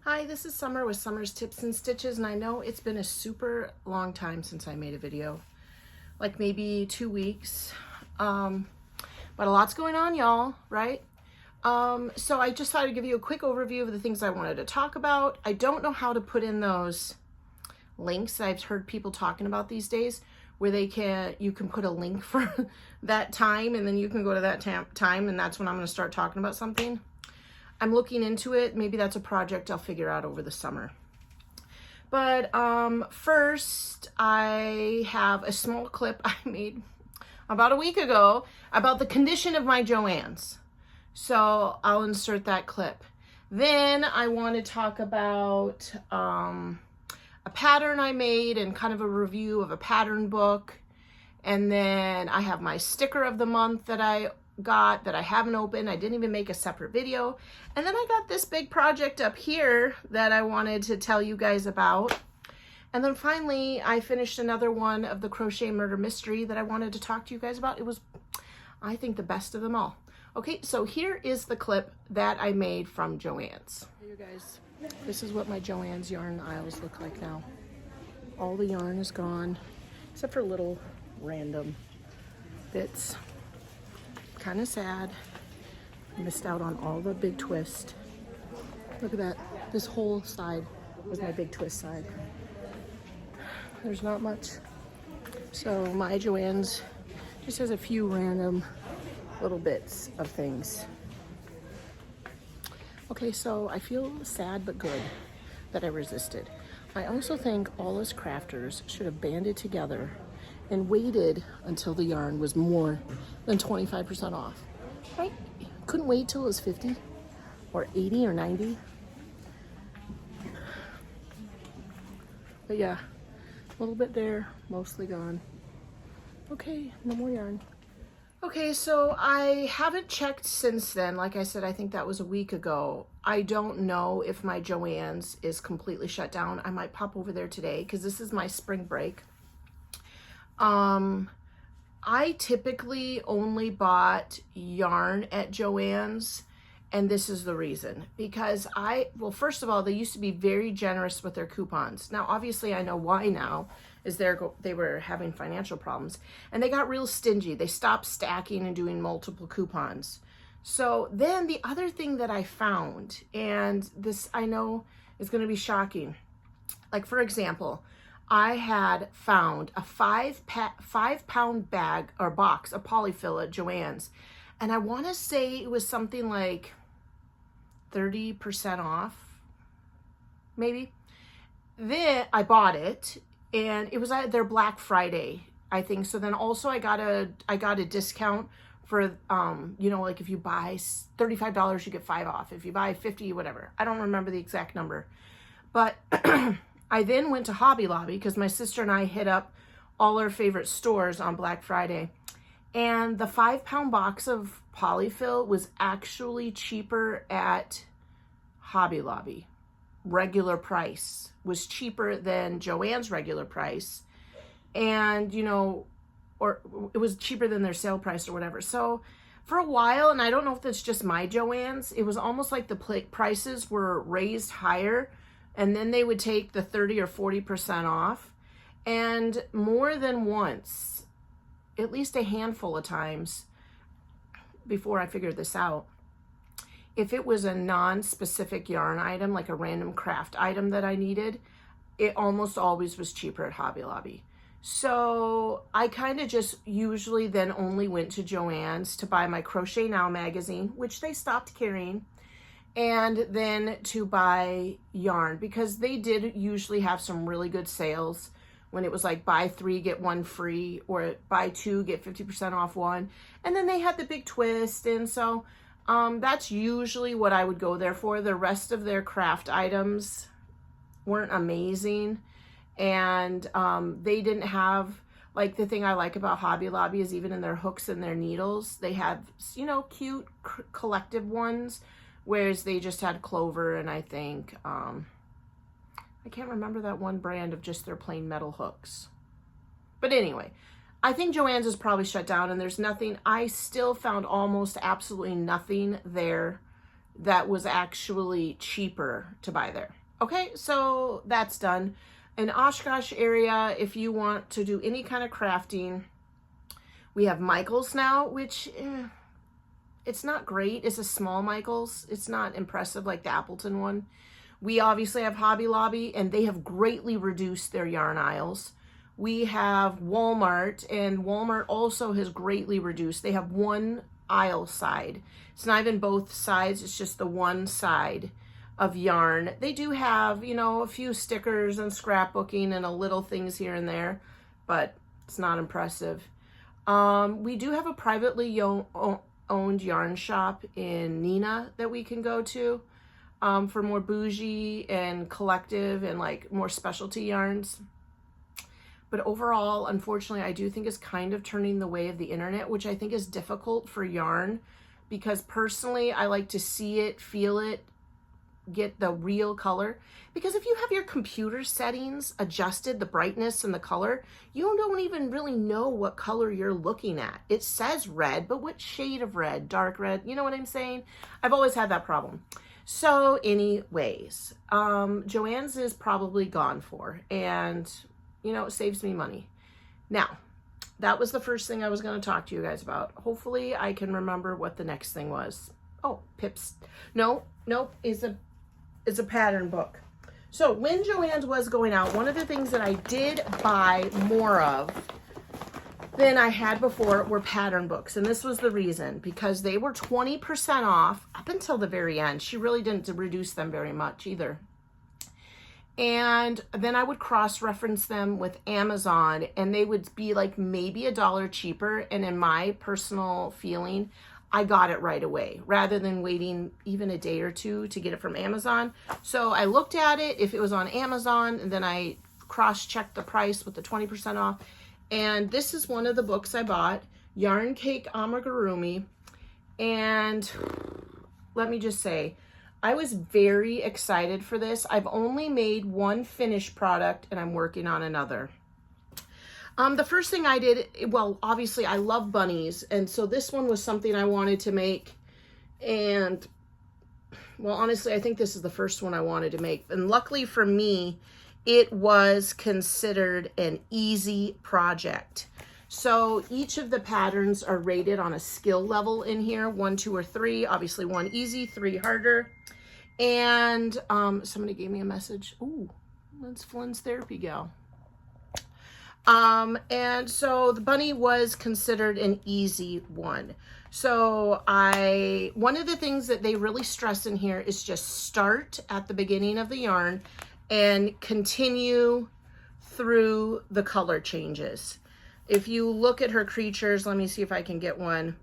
Hi, this is Summer with Summer's Tips and Stitches, and I know it's been a super long time since I made a video, like maybe 2 weeks, but a lot's going on, y'all, right? So I just thought I'd give you a quick overview of the things I wanted to talk about. I don't know how to put in those links I've heard people talking about these days, where you can put a link for that time, and then you can go to that time, and that's when I'm going to start talking about something. I'm looking into it. Maybe that's a project I'll figure out over the summer. But first, I have a small clip I made about a week ago about the condition of my Joanns. So I'll insert that clip. Then I want to talk about a pattern I made and kind of a review of a pattern book. And then I have my sticker of the month that I got that I haven't opened. I didn't even make a separate video. And then I got this big project up here that I wanted to tell you guys about. And then finally, I finished another one of the Crochet Murder Mystery that I wanted to talk to you guys about. It was, I think, the best of them all. Okay, so here is the clip that I made from Joann's. Hey, you guys, this is what my Joann's yarn aisles look like now. All the yarn is gone, except for little random bits. Kind of sad. Missed out on all the big twist. Look at that. This whole side was my big twist side. There's not much. So my Joann's just has a few random little bits of things. Okay, so I feel sad but good that I resisted. I also think all us crafters should have banded together and waited until the yarn was more than 25% off. Right? Couldn't wait till it was 50 or 80 or 90. But yeah, a little bit there, mostly gone. Okay, no more yarn. Okay, so I haven't checked since then. Like I said, I think that was a week ago. I don't know if my Joann's is completely shut down. I might pop over there today because this is my spring break. I typically only bought yarn at Joann's, and this is the reason. Because well, first of all, they used to be very generous with their coupons. Now, obviously, I know why now, is they were having financial problems, and they got real stingy. They stopped stacking and doing multiple coupons. So then the other thing that I found, and this I know is going to be shocking, like for example, I had found a 5-pound bag or box of polyfill at Joann's, and I want to say it was something like 30% off, maybe. Then I bought it, and it was at their Black Friday, I think. So then also I got a discount for you know, like if you buy $35, you get 5 off. If you buy 50, whatever. I don't remember the exact number, but. I then went to Hobby Lobby because my sister and I hit up all our favorite stores on Black Friday. And the 5-pound box of polyfill was actually cheaper at Hobby Lobby. Regular price was cheaper than Joann's regular price. And, you know, or it was cheaper than their sale price or whatever. So for a while, and I don't know if that's just my Joann's, it was almost like the prices were raised higher. And then they would take the 30 or 40% off. And more than once, at least a handful of times before I figured this out, if it was a non-specific yarn item, like a random craft item that I needed, it almost always was cheaper at Hobby Lobby. So I kind of just usually then only went to Joann's to buy my Crochet Now magazine, which they stopped carrying, and then to buy yarn, because they did usually have some really good sales when it was like buy 3 get 1 free, or buy 2 get 50% off 1, and then they had the big twist. And so that's usually what I would go there for. The rest of their craft items weren't amazing, and they didn't have, like, the thing I like about Hobby Lobby is even in their hooks and their needles, they have, you know, cute collective ones. Whereas they just had Clover, and I think, I can't remember that one brand of just their plain metal hooks. But anyway, I think Joann's is probably shut down, and there's nothing. I still found almost absolutely nothing there that was actually cheaper to buy there. Okay, so that's done. In Oshkosh area, if you want to do any kind of crafting, we have Michaels now, which it's not great. It's a small Michaels. It's not impressive like the Appleton one. We obviously have Hobby Lobby, and they have greatly reduced their yarn aisles. We have Walmart, and Walmart also has greatly reduced. They have one aisle side. It's not even both sides, it's just the one side of yarn. They do have, you know, a few stickers and scrapbooking and a little things here and there, but it's not impressive. We do have a privately owned yarn shop in Neenah that we can go to for more bougie and collective and like more specialty yarns. But overall, unfortunately, I do think it's kind of turning the way of the internet, which I think is difficult for yarn, because personally, I like to see it, feel it, get the real color. Because if you have your computer settings adjusted, the brightness and the color, you don't even really know what color you're looking at. It says red, but what shade of red? Dark red? You know what I'm saying? I've always had that problem. So anyways, Joann's is probably gone for, and you know, it saves me money. Now, that was the first thing I was going to talk to you guys about. Hopefully I can remember what the next thing was. Oh, Pips. Nope, is a pattern book. So when Joann's was going out, one of the things that I did buy more of than I had before were pattern books. And this was the reason, because they were 20% off up until the very end. She really didn't reduce them very much either. And then I would cross-reference them with Amazon, and they would be like maybe $1 cheaper. And in my personal feeling, I got it right away rather than waiting even a day or two to get it from Amazon. So I looked at it, if it was on Amazon, and then I cross-checked the price with the 20% off. And this is one of the books I bought, Yarn Cake Amigurumi. And let me just say, I was very excited for this. I've only made one finished product, and I'm working on another. The first thing I did, well, obviously I love bunnies, and so this one was something I wanted to make. And well, honestly, I think this is the first one I wanted to make. And luckily for me, it was considered an easy project. So each of the patterns are rated on a skill level in here, 1, 2, or 3. Obviously 1 easy, 3 harder. And somebody gave me a message. Ooh, that's Flynn's therapy gal. And so the bunny was considered an easy one. So one of the things that they really stress in here is just start at the beginning of the yarn and continue through the color changes. If you look at her creatures, let me see if I can get one,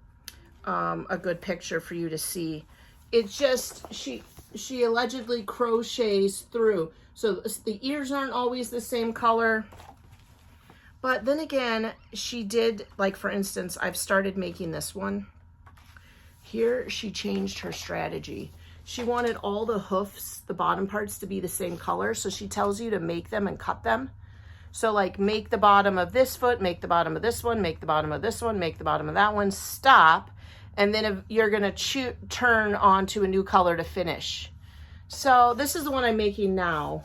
a good picture for you to see. It's just, she allegedly crochets through. So the ears aren't always the same color. But then again, she did, like for instance, I've started making this one. Here, she changed her strategy. She wanted all the hoofs, the bottom parts, to be the same color. So she tells you to make them and cut them. So like make the bottom of this foot, make the bottom of this one, make the bottom of this one, make the bottom of that one, stop. And then if you're gonna turn on to a new color to finish. So this is the one I'm making now.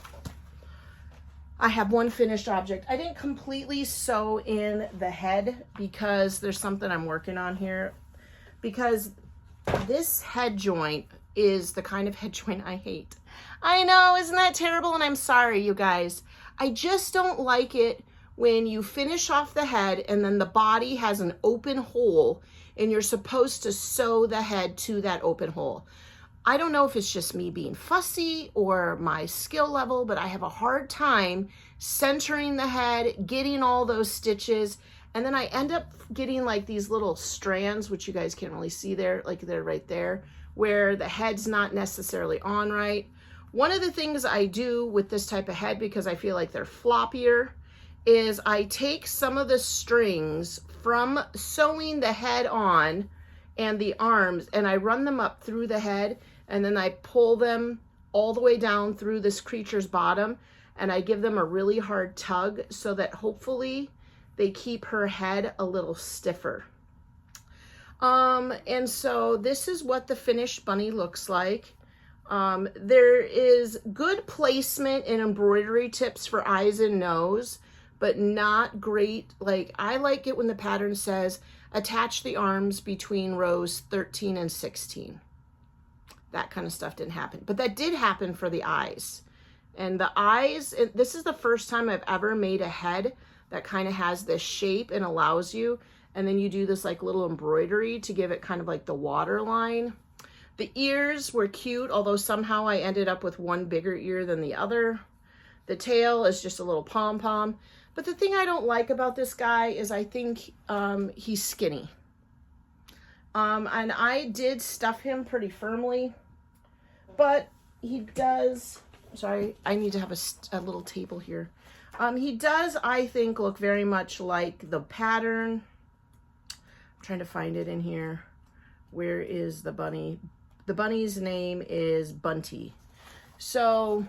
I have one finished object. I didn't completely sew in the head because there's something I'm working on here. Because this head joint is the kind of head joint I hate. I know, isn't that terrible? And I'm sorry, you guys. I just don't like it when you finish off the head and then the body has an open hole and you're supposed to sew the head to that open hole. I don't know if it's just me being fussy or my skill level, but I have a hard time centering the head, getting all those stitches, and then I end up getting like these little strands, which you guys can't really see there, like they're right there, where the head's not necessarily on right. One of the things I do with this type of head, because I feel like they're floppier, is I take some of the strings from sewing the head on and the arms, and I run them up through the head, and then I pull them all the way down through this creature's bottom, and I give them a really hard tug so that hopefully they keep her head a little stiffer. And so this is what the finished bunny looks like. There is good placement and embroidery tips for eyes and nose, but not great. Like, I like it when the pattern says attach the arms between rows 13 and 16. That kind of stuff didn't happen, but that did happen for the eyes. And the eyes, this is the first time I've ever made a head that kind of has this shape and allows you, and then you do this like little embroidery to give it kind of like the water line. The ears were cute, although somehow I ended up with one bigger ear than the other. The tail is just a little pom-pom. But the thing I don't like about this guy is I think he's skinny. And I did stuff him pretty firmly, but he does, sorry, I need to have a little table here. He does, I think, look very much like the pattern. I'm trying to find it in here. Where is the bunny? The bunny's name is Bunty. So,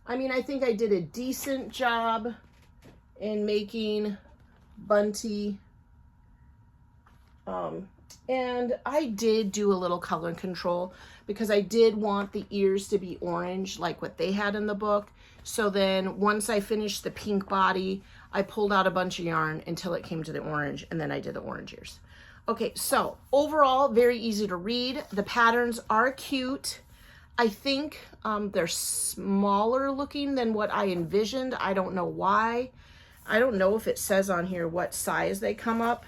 I mean, I think I did a decent job in making Bunty. And I did do a little color control because I did want the ears to be orange like what they had in the book. So then once I finished the pink body, I pulled out a bunch of yarn until it came to the orange, and then I did the orange ears. Okay, so overall, very easy to read. The patterns are cute. I think they're smaller looking than what I envisioned. I don't know why. I don't know if it says on here what size they come up.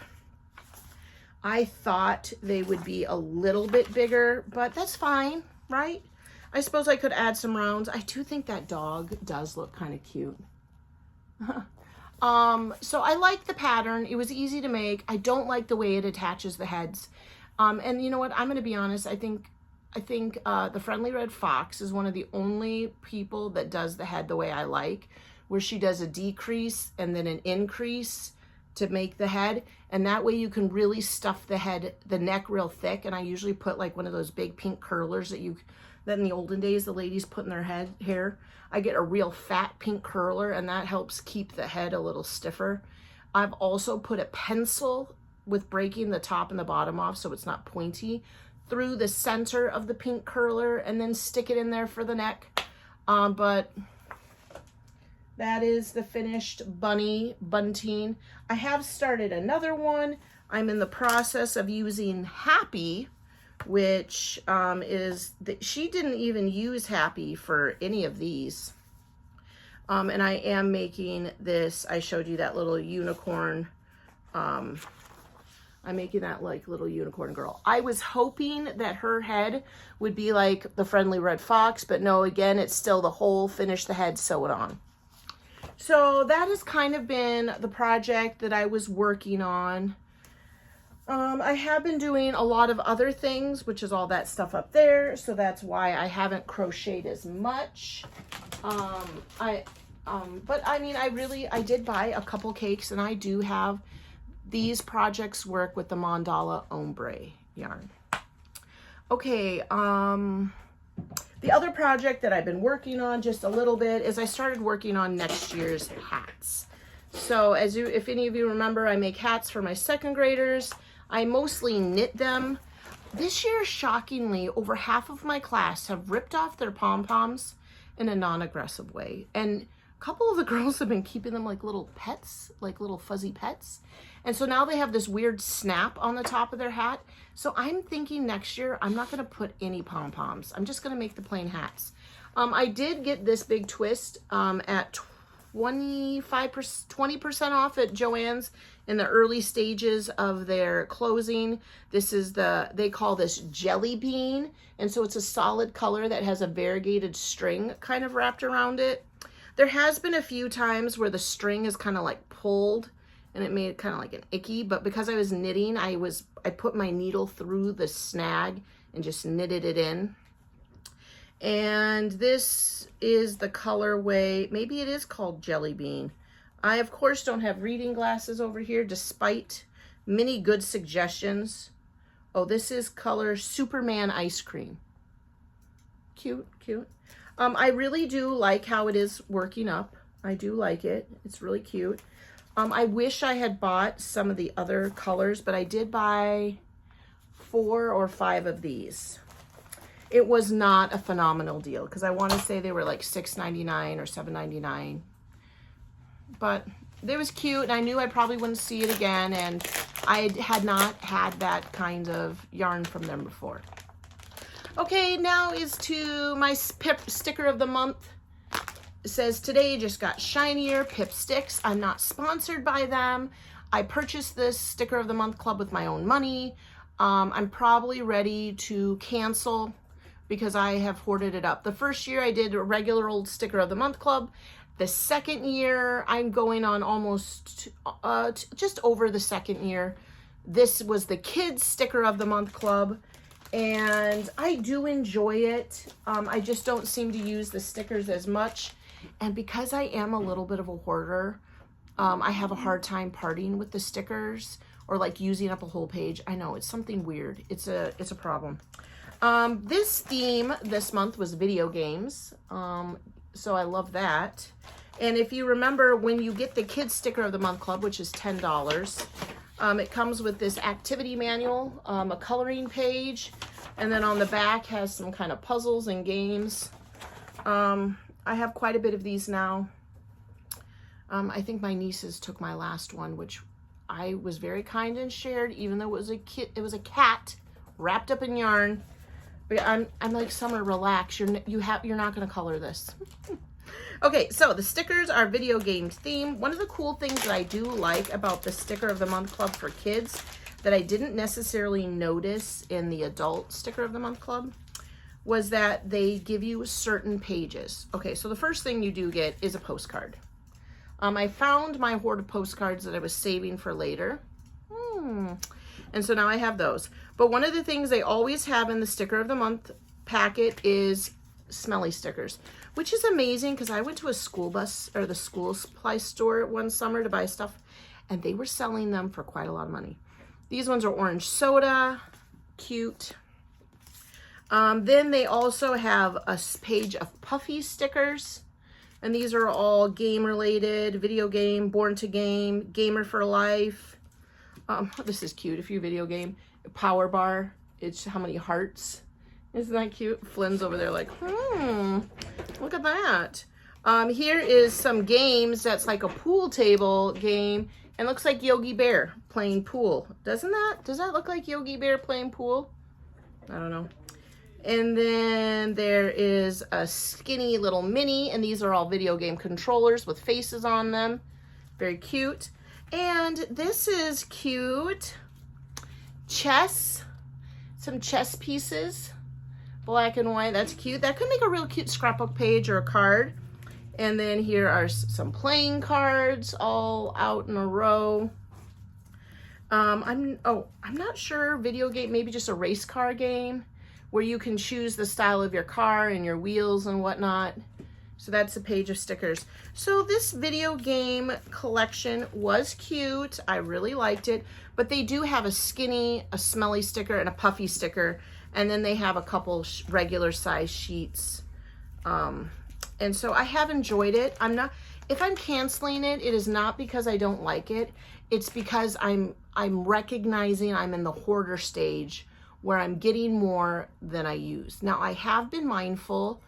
I thought they would be a little bit bigger, but that's fine, right? I suppose I could add some rounds. I do think that dog does look kind of cute. So I like the pattern. It was easy to make. I don't like the way it attaches the heads. And you know what? I'm going to be honest. I think the Friendly Red Fox is one of the only people that does the head the way I like, where she does a decrease and then an increase to make the head. And that way you can really stuff the head, the neck real thick. And I usually put like one of those big pink curlers that in the olden days, the ladies put in their hair. I get a real fat pink curler, and that helps keep the head a little stiffer. I've also put a pencil with breaking the top and the bottom off so it's not pointy through the center of the pink curler, and then stick it in there for the neck. But that is the finished bunting. I have started another one. I'm in the process of using Happy, which she didn't even use Happy for any of these. And I am making this, I showed you that little unicorn. I'm making that like little unicorn girl. I was hoping that her head would be like the Friendly Red Fox, but no, again, it's still the whole finish the head, sew it on. So that has kind of been the project that I was working on. I have been doing a lot of other things, which is all that stuff up there. So that's why I haven't crocheted as much. But I mean, I did buy a couple cakes, and I do have these projects work with the Mandala Ombre yarn. Okay, the other project that I've been working on just a little bit is I started working on next year's hats. So if any of you remember, I make hats for my second graders. I mostly knit them. This year, shockingly, over half of my class have ripped off their pom-poms in a non-aggressive way. And a couple of the girls have been keeping them like little pets, like little fuzzy pets. And so now they have this weird snap on the top of their hat. So I'm thinking next year, I'm not going to put any pom-poms. I'm just going to make the plain hats. I did get this big twist at 20% off at Joann's in the early stages of their closing. This is they call this jelly bean. And so it's a solid color that has a variegated string kind of wrapped around it. There has been a few times where the string is kind of like pulled and it made it kind of like an icky, but because I was knitting, I put my needle through the snag and just knitted it in. And this is the colorway, maybe it is called Jelly Bean. I, of course, don't have reading glasses over here, despite many good suggestions. Oh, this is color Superman Ice Cream. Cute, cute. I really do like how it is working up. I do like it. It's really cute. I wish I had bought some of the other colors, but I did buy, 4 or 5 of these. It was not a phenomenal deal because I want to say they were like $6.99 or $7.99. But it was cute, and I knew I probably wouldn't see it again, and I had not had that kind of yarn from them before. Okay, now is to my Pip sticker of the month. It says, today just got shinier, PIPSTICKS. I'm not sponsored by them. I purchased this sticker of the month club with my own money. I'm probably ready to cancel because I have hoarded it up. The first year I did a regular old sticker of the month club. The second year, I'm going on almost just over the second year. This was the kids sticker of the month club, and I do enjoy it. I just don't seem to use the stickers as much. And because I am a little bit of a hoarder, I have a hard time parting with the stickers or like using up a whole page. I know, it's something weird. It's a problem. This theme this month was video games. So I love that. And if you remember, when you get the kids sticker of the month club, which is $10, it comes with this activity manual, a coloring page, and then on the back has some kind of puzzles and games. I have quite a bit of these now. I think my nieces took my last one, which I was very kind and shared, even though it was a cat wrapped up in yarn. But I'm like, Summer, relax. You're not going to color this. Okay, so the stickers are video games themed. One of the cool things that I do like about the sticker of the month club for kids that I didn't necessarily notice in the adult sticker of the month club was that they give you certain pages. Okay, so the first thing you do get is a postcard. I found my hoard of postcards that I was saving for later. And so now I have those. But one of the things they always have in the sticker of the month packet is smelly stickers, which is amazing because I went to a school bus or the school supply store one summer to buy stuff, and they were selling them for quite a lot of money. These ones are orange soda, cute. Then they also have a page of puffy stickers, and these are all game related, video game, born to game, gamer for life. This is cute. If you video game, power bar, it's how many hearts. Isn't that cute? Flynn's over there like, look at that. Here is some games that's like a pool table game, and looks like Yogi Bear playing pool. Does that look like Yogi Bear playing pool? I don't know. And then there is a skinny little mini, and these are all video game controllers with faces on them. Very cute. And this is cute. Chess. Some chess pieces. Black and white. That's cute. That could make a real cute scrapbook page or a card. And then here are some playing cards all out in a row. I'm not sure. Video game, maybe just a race car game where you can choose the style of your car and your wheels and whatnot. So that's a page of stickers. So this video game collection was cute. I really liked it. But they do have a skinny, a smelly sticker, and a puffy sticker. And then they have a couple regular size sheets. And so I have enjoyed it. If I'm canceling it, it is not because I don't like it. It's because I'm recognizing I'm in the hoarder stage where I'm getting more than I use. Now, I have been mindful.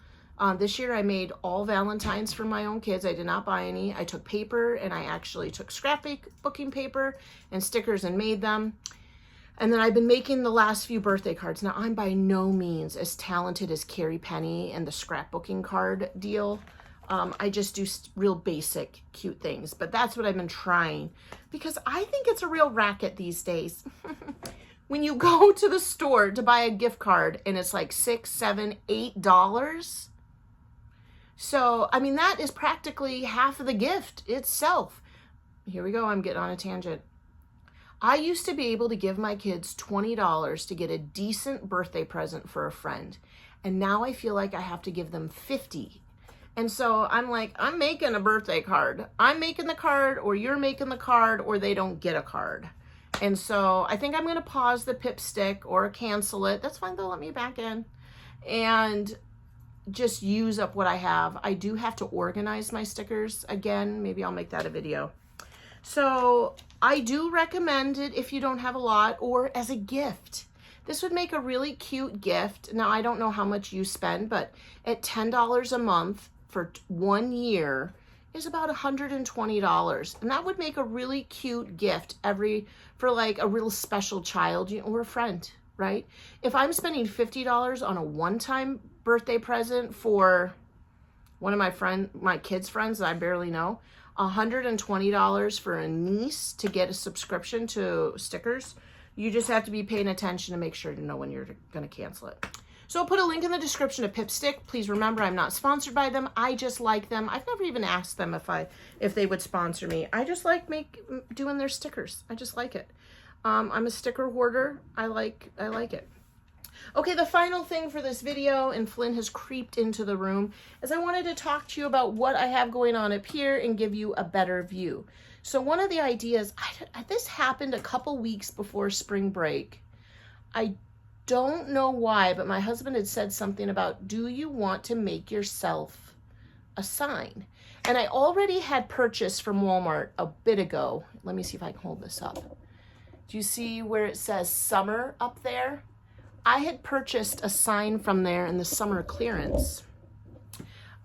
This year I made all Valentines for my own kids. I did not buy any. I took paper, and I actually took scrapbooking paper and stickers and made them. And then I've been making the last few birthday cards. Now, I'm by no means as talented as Carrie Penny and the scrapbooking card deal. I just do real basic, cute things. But that's what I've been trying because I think it's a real racket these days. When you go to the store to buy a gift card and it's like $6, $7, $8. So, I mean, that is practically half of the gift itself. Here we go. I'm getting on a tangent. I used to be able to give my kids $20 to get a decent birthday present for a friend. And now I feel like I have to give them $50. And so I'm like, I'm making a birthday card. I'm making the card, or you're making the card, or they don't get a card. And so I think I'm going to pause the PIPSTICK or cancel it. That's fine. They'll let me back in. And just use up what I have. I do have to organize my stickers again. Maybe I'll make that a video. So I do recommend it if you don't have a lot, or as a gift. This would make a really cute gift. Now, I don't know how much you spend, but at $10 a month for 1 year is about $120. And that would make a really cute gift for like a real special child, or a friend, right? If I'm spending $50 on a one-time birthday present for one of my kids' friends that I barely know, $120 for a niece to get a subscription to stickers, you just have to be paying attention to make sure to know when you're going to cancel it. So I'll put a link in the description to PIPSTICK. Please remember, I'm not sponsored by them. I just like them. I've never even asked them if they would sponsor me. I just like doing their stickers. I just like it. I'm a sticker hoarder. I like it. Okay, the final thing for this video, and Flynn has creeped into the room, is I wanted to talk to you about what I have going on up here and give you a better view. So one of the ideas, this happened a couple weeks before spring break. I don't know why, but my husband had said something about, do you want to make yourself a sign? And I already had purchased from Walmart a bit ago. Let me see if I can hold this up. Do you see where it says summer up there? I had purchased a sign from there in the summer clearance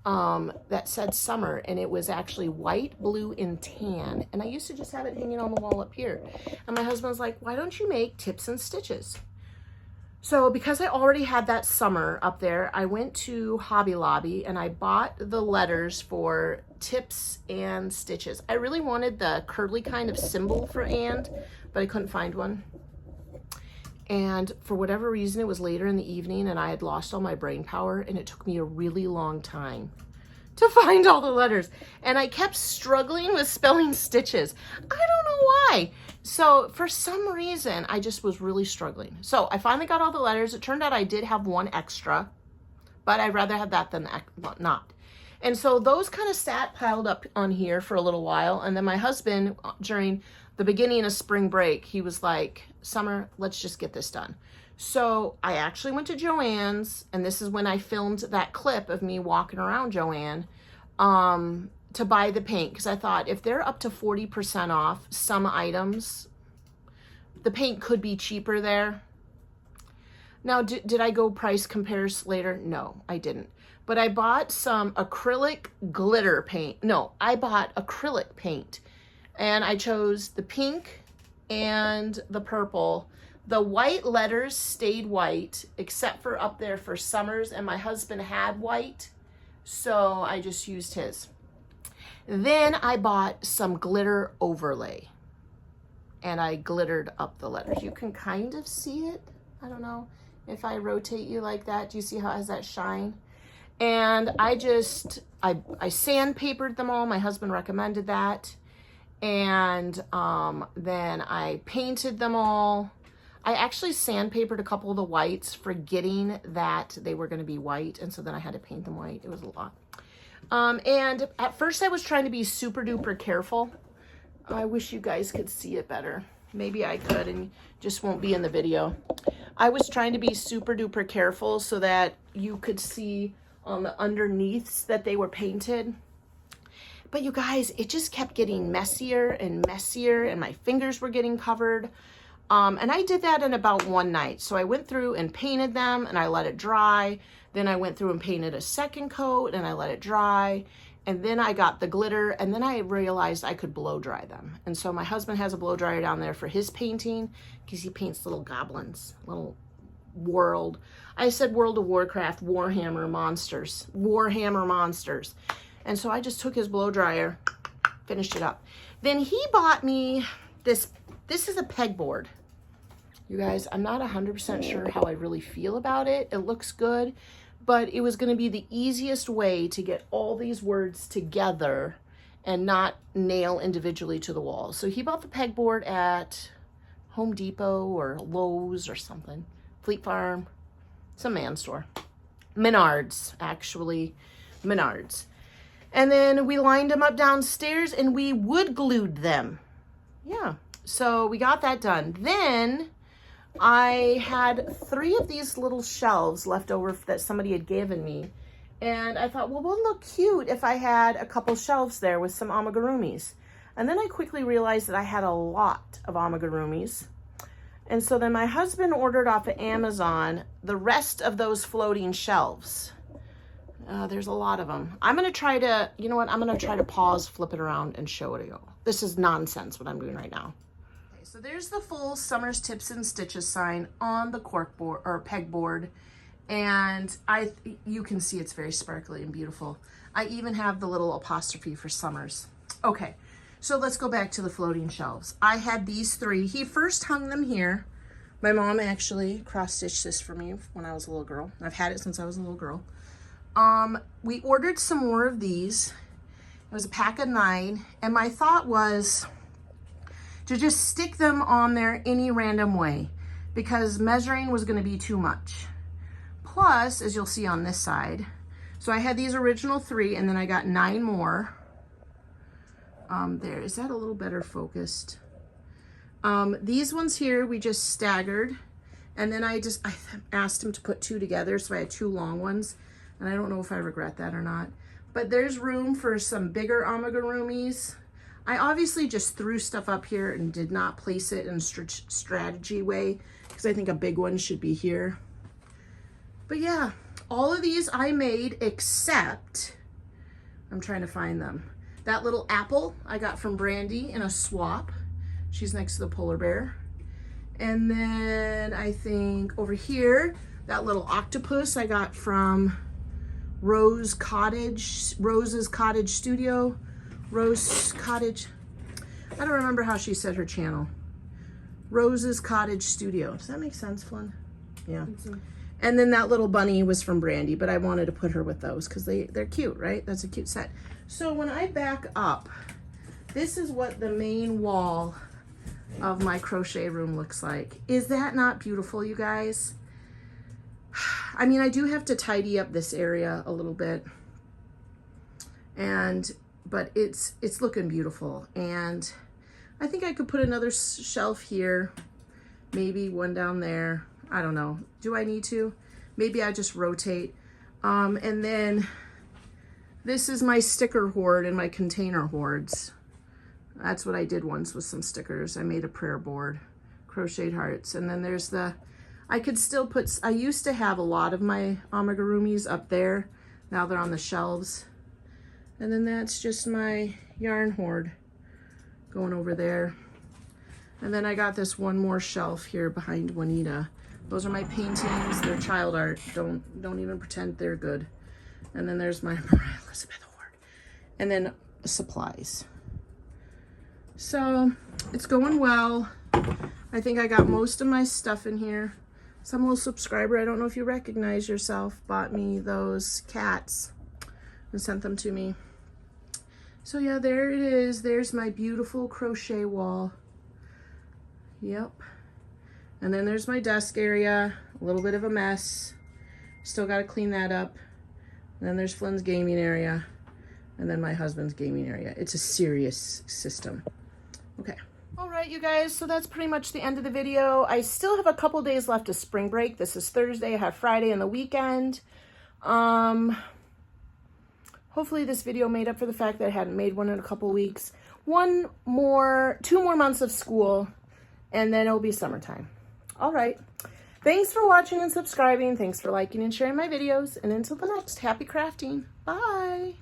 that said summer, and it was actually white, blue, and tan. And I used to just have it hanging on the wall up here. And my husband was like, why don't you make tips and stitches? So because I already had that summer up there, I went to Hobby Lobby and I bought the letters for tips and stitches. I really wanted the curly kind of symbol for and, but I couldn't find one. And for whatever reason, it was later in the evening and I had lost all my brain power, and it took me a really long time to find all the letters. And I kept struggling with spelling stitches. I don't know why. So for some reason, I just was really struggling. So I finally got all the letters. It turned out I did have one extra, but I'd rather have that than not. And so those kind of sat piled up on here for a little while. And then my husband, during the beginning of spring break, he was like, Summer, let's just get this done. So I actually went to Joann's, and this is when I filmed that clip of me walking around Joann, to buy the paint, because I thought if they're up to 40% off some items, the paint could be cheaper there. Now, did I go price compares later? No, I didn't. But I bought some acrylic glitter paint. No, I bought acrylic paint, and I chose the pink and the purple. The white letters stayed white, except for up there for Summers, and my husband had white, so I just used his. Then I bought some glitter overlay, and I glittered up the letters. You can kind of see it. I don't know if I rotate you like that. Do you see how it has that shine? And I sandpapered them all. My husband recommended that. And then I painted them all. I actually sandpapered a couple of the whites, forgetting that they were going to be white, and so then I had to paint them white. It was a lot. And at first I was trying to be super duper careful. I wish you guys could see it better. Maybe I could, and just won't be in the video. I was trying to be super duper careful so that you could see on the underneaths that they were painted. But you guys, it just kept getting messier and messier, and my fingers were getting covered. And I did that in about one night. So I went through and painted them, and I let it dry. Then I went through and painted a second coat, and I let it dry. And then I got the glitter, and then I realized I could blow dry them. And so my husband has a blow dryer down there for his painting, because he paints little goblins, little World of Warcraft, Warhammer monsters. And so I just took his blow dryer, finished it up. Then he bought me this is a pegboard. You guys, I'm not 100% sure how I really feel about it. It looks good, but it was going to be the easiest way to get all these words together and not nail individually to the wall. So he bought the pegboard at Home Depot or Lowe's or something. Fleet Farm, some man store. Menards, actually. Menards. And then we lined them up downstairs and we wood glued them. Yeah. So we got that done. Then I had 3 of these little shelves left over that somebody had given me. And I thought, well, it would look cute if I had a couple shelves there with some amigurumis. And then I quickly realized that I had a lot of amigurumis. And so then my husband ordered off of Amazon the rest of those floating shelves. There's a lot of them. I'm going to try to, you know what? I'm going to try to pause, flip it around, and show it to you. This is nonsense what I'm doing right now. Okay, so there's the full Summer's Tips and Stitches sign on the cork board or pegboard. And you can see it's very sparkly and beautiful. I even have the little apostrophe for Summers. Okay, so let's go back to the floating shelves. I had these three. He first hung them here. My mom actually cross-stitched this for me when I was a little girl. I've had it since I was a little girl. We ordered some more of these. It was a pack of 9, and my thought was to just stick them on there any random way because measuring was going to be too much. Plus, as you'll see on this side, so I had these original 3, and then I got 9 more. There, is that a little better focused? These ones here, we just staggered, and then I asked him to put 2 together, so I had 2 long ones, and I don't know if I regret that or not. But there's room for some bigger amigurumis. I obviously just threw stuff up here and did not place it in a strategy way, because I think a big one should be here. But yeah, all of these I made except, I'm trying to find them. That little apple I got from Brandy in a swap. She's next to the polar bear. And then I think over here, that little octopus I got from Rose's Cottage Studio. Rose Cottage. I don't remember how she said her channel. Rose's Cottage Studio. Does that make sense, Flynn? Yeah. And then that little bunny was from Brandy, but I wanted to put her with those because they're cute, right? That's a cute set. So when I back up, this is what the main wall of my crochet room looks like. Is that not beautiful, you guys? I mean, I do have to tidy up this area a little bit, but it's looking beautiful. And I think I could put another shelf here, maybe one down there. I don't know. Do I need to? Maybe I just rotate. And then this is my sticker hoard and my container hoards. That's what I did once with some stickers. I made a prayer board, crocheted hearts. And then there's I could still put, I used to have a lot of my amigurumis up there. Now they're on the shelves. And then that's just my yarn hoard going over there. And then I got this one more shelf here behind Juanita. Those are my paintings. They're child art. Don't even pretend they're good. And then there's my Mariah Elizabeth hoard. And then supplies. So it's going well. I think I got most of my stuff in here. Some little subscriber, I don't know if you recognize yourself, bought me those cats and sent them to me. So yeah, there it is. There's my beautiful crochet wall. Yep. And then there's my desk area, a little bit of a mess. Still got to clean that up. And then there's Flynn's gaming area, and then my husband's gaming area. It's a serious system. Okay. All right, you guys, so that's pretty much the end of the video. I still have a couple days left of spring break. This is Thursday. I have Friday and the weekend. Hopefully this video made up for the fact that I hadn't made one in a couple weeks. 2 more months of school, and then it'll be summertime. All right. Thanks for watching and subscribing. Thanks for liking and sharing my videos. And until the next, happy crafting. Bye.